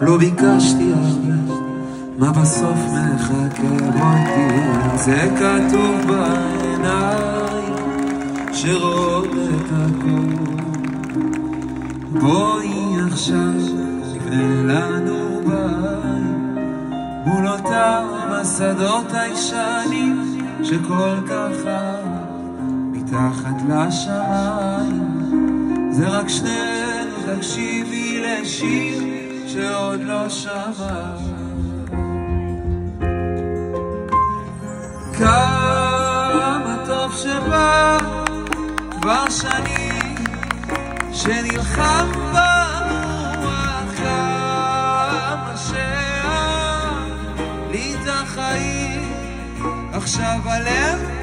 לא ביקשתי הרבה, מה בסוף מחכה? בואי תראי, זה כתוב בעיניים שרואות את הכל. בואי עכשיו נבנה לנו בית מול אותם השדות הישנים שכל כך מתחת לשמיים. זה רק שנינו, תקשיבי לשיר שעוד לא שמע. כמה טוב שבא כבר שנים שנלחם ברוח, כמה שאהב לי את החיים, עכשיו הלב